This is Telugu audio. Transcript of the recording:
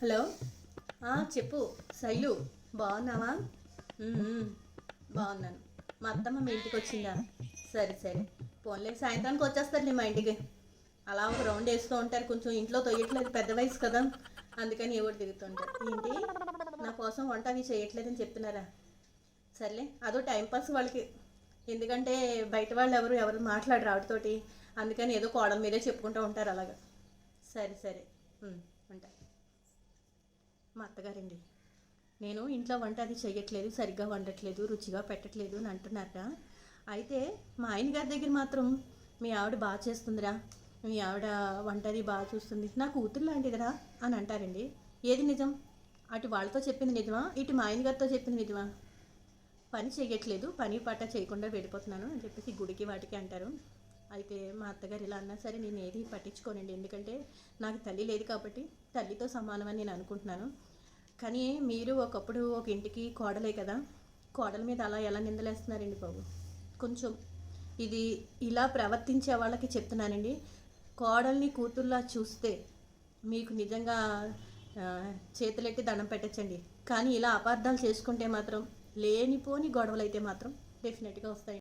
హలో. చెప్పు శైలు. బాగున్నావా? బాగున్నాను. మా అత్తమ్మ మీ ఇంటికి వచ్చిందా? సరే సరే. పోన్లే, సాయంత్రానికి వచ్చేస్తారులే మా ఇంటికి. అలా ఒక రౌండ్ వేస్తూ ఉంటారు. కొంచెం ఇంట్లో తొయ్యట్లేదు, పెద్ద వయసు కదా, అందుకని ఎవరు తిరుగుతుంటారు. ఏంటి, నా కోసం వంట అవి చేయట్లేదని చెప్తున్నారా? సర్లే, అదో టైంపాస్ వాళ్ళకి. ఎందుకంటే బయట వాళ్ళు ఎవరు మాట్లాడరు ఆవిడతోటి. అందుకని ఏదో కోడల మీదే చెప్పుకుంటూ ఉంటారు అలాగా. సరే సరే. ఉంటా. మా అత్తగారండి, నేను ఇంట్లో వంట అది చెయ్యట్లేదు, సరిగ్గా వండట్లేదు, రుచిగా పెట్టట్లేదు అని అంటున్నారట. అయితే మా ఆయన గారి దగ్గర మాత్రం మీ ఆవిడ బాగా చేస్తుందిరా, మీ ఆవిడ వంట అది బాగా చూస్తుంది, నా కూతురు లాంటిదిరా అని అంటారండి. ఏది నిజం? అటు వాళ్ళతో చెప్పింది నిజమా, ఇటు మా ఆయన గారితో చెప్పింది నిజమా? పని చేయట్లేదు, పని పాట చేయకుండా వెళ్ళిపోతున్నాను అని చెప్పేసి గుడికి వాటికి అంటారు. అయితే మా అత్తగారు ఇలా అన్నా సరే నేను ఏది పట్టించుకోనండి. ఎందుకంటే నాకు తల్లి లేదు కాబట్టి తల్లితో సమానమని నేను అనుకుంటున్నాను. కానీ మీరు ఒకప్పుడు ఒక ఇంటికి కోడలే కదా, కోడల మీద అలా ఎలా నిందలేస్తున్నారండి బాబు? కొంచెం ఇది ఇలా ప్రవర్తించే వాళ్ళకి చెప్తున్నానండి. కోడల్ని కూతుర్లా చూస్తే మీకు నిజంగా చేతులెట్టి దండం పెట్టచ్చండి. కానీ ఇలా అపార్థాలు చేసుకుంటే మాత్రం, లేనిపోని గొడవలు అయితే మాత్రం డెఫినెట్గా వస్తాయి.